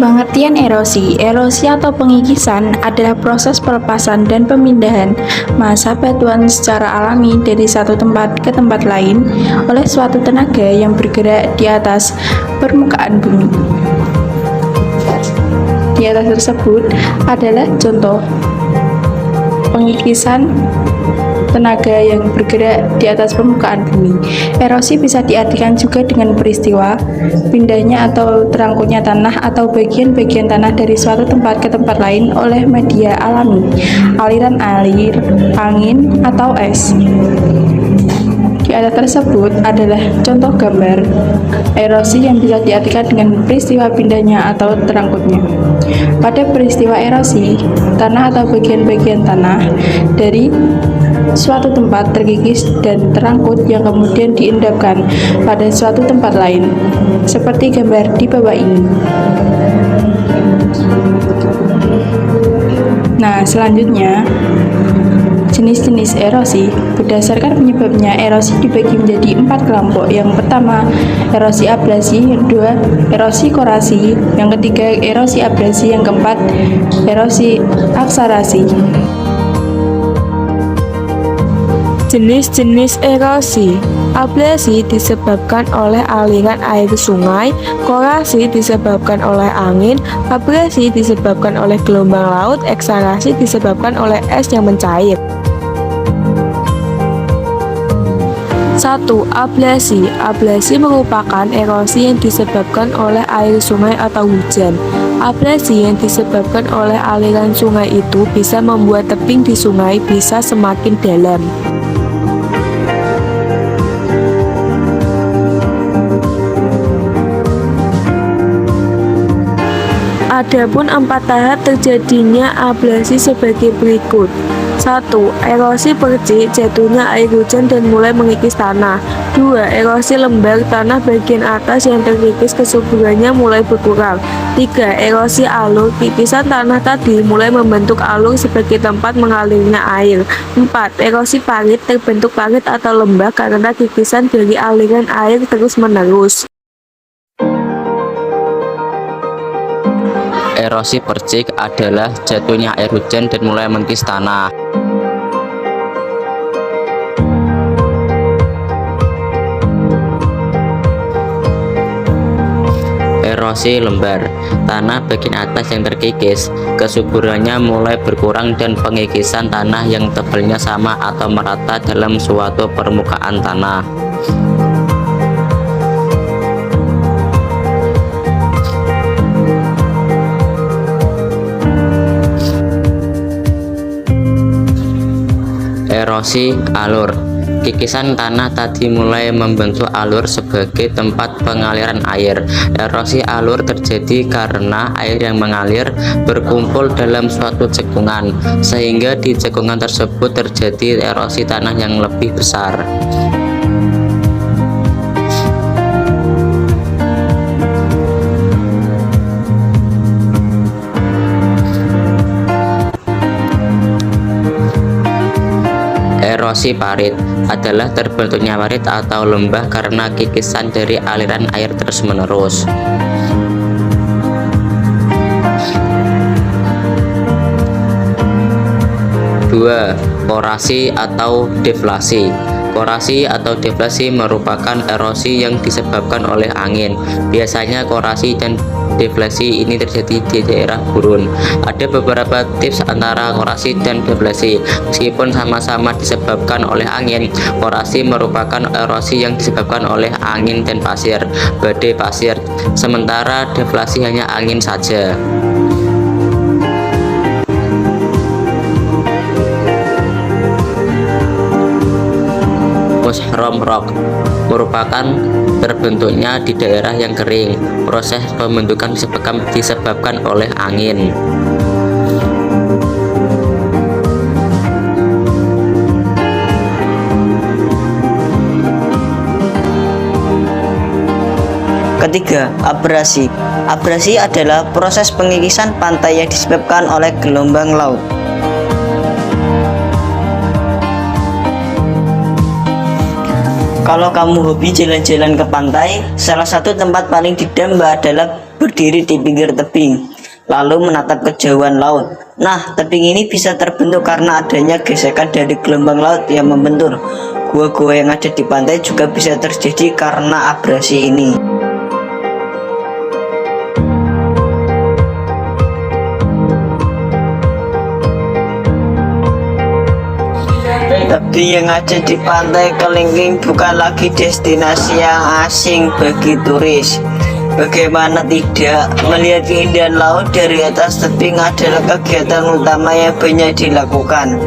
Pengertian erosi. Erosi atau pengikisan adalah proses pelepasan dan pemindahan massa batuan secara alami dari satu tempat ke tempat lain oleh suatu tenaga yang bergerak di atas permukaan bumi. Di atas tersebut adalah contoh pengikisan tenaga yang bergerak di atas permukaan bumi. Erosi bisa diartikan juga dengan peristiwa pindahnya atau terangkutnya tanah atau bagian-bagian tanah dari suatu tempat ke tempat lain oleh media alami, aliran air, angin, atau es. Di atas tersebut adalah contoh gambar erosi yang bisa diartikan dengan peristiwa pindahnya atau terangkutnya. Pada peristiwa erosi, tanah atau bagian-bagian tanah dari suatu tempat terkikis dan terangkut yang kemudian diendapkan pada suatu tempat lain, seperti gambar di bawah ini. Nah, selanjutnya jenis-jenis erosi. Berdasarkan penyebabnya, erosi dibagi menjadi 4 kelompok. Yang pertama, erosi abrasi, yang kedua, erosi korasi, yang ketiga, erosi abrasi, yang keempat, erosi aksarasi. Jenis-jenis erosi. Abrasi disebabkan oleh aliran air sungai, korasi disebabkan oleh angin, abrasi disebabkan oleh gelombang laut, eksarasi disebabkan oleh es yang mencair. 1. Abrasi. Abrasi merupakan erosi yang disebabkan oleh air sungai atau hujan. Abrasi yang disebabkan oleh aliran sungai itu bisa membuat tebing di sungai bisa semakin dalam. Adapun 4 tahap terjadinya abrasi sebagai berikut. 1. Erosi percik, jatuhnya air hujan dan mulai mengikis tanah. 2. Erosi lembar, tanah bagian atas yang terkikis kesuburannya mulai berkurang. 3. Erosi alur, kikisan tanah tadi mulai membentuk alur sebagai tempat mengalirnya air. 4. Erosi parit, terbentuk parit atau lembah karena kikisan dari aliran air terus-menerus. Erosi percik adalah jatuhnya air hujan dan mulai mengikis tanah. Erosi lembar, tanah bagian atas yang terkikis, kesuburannya mulai berkurang dan pengikisan tanah yang tebalnya sama atau merata dalam suatu permukaan tanah. Erosi alur, kikisan tanah tadi mulai membentuk alur sebagai tempat pengaliran air. Erosi alur terjadi karena air yang mengalir berkumpul dalam suatu cekungan, sehingga di cekungan tersebut terjadi erosi tanah yang lebih besar. Erosi parit adalah terbentuknya parit atau lembah karena kikisan dari aliran air terus-menerus. Dua, korasi atau deflasi. Korasi atau deflasi merupakan erosi yang disebabkan oleh angin. Biasanya korasi dan deflasi ini terjadi di daerah gurun. Ada beberapa tips antara korasi dan deflasi. Meskipun sama-sama disebabkan oleh angin, korasi merupakan erosi yang disebabkan oleh angin dan pasir, badai pasir, sementara deflasi hanya angin saja. Mushroom rock merupakan terbentuknya di daerah yang kering. Proses pembentukan disebabkan oleh angin. Ketiga, abrasi. Abrasi adalah proses pengikisan pantai yang disebabkan oleh gelombang laut. Kalau kamu hobi jalan-jalan ke pantai, salah satu tempat paling didamba adalah berdiri di pinggir tebing, lalu menatap kejauhan laut. Nah, tebing ini bisa terbentuk karena adanya gesekan dari gelombang laut yang membentur. Gua-gua yang ada di pantai juga bisa terjadi karena abrasi ini. Tebing yang ada di pantai Kelingking bukan lagi destinasi yang asing bagi turis. Bagaimana tidak, melihat keindahan laut dari atas tebing adalah kegiatan utama yang banyak dilakukan.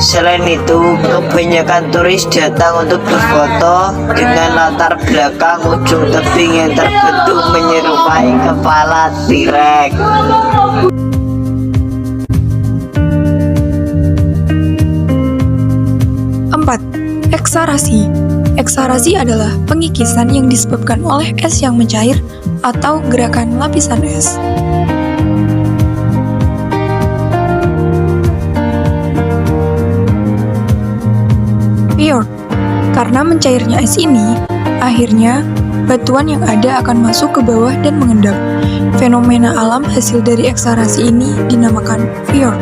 Selain itu, kebanyakan turis datang untuk berfoto dengan latar belakang ujung tebing yang terbentuk menyerupai kepala T-Rex. 4. Eksarasi. Eksarasi adalah pengikisan yang disebabkan oleh es yang mencair atau gerakan lapisan es. Fjord. Karena mencairnya es ini, akhirnya batuan yang ada akan masuk ke bawah dan mengendap. Fenomena alam hasil dari eksarasi ini dinamakan fjord.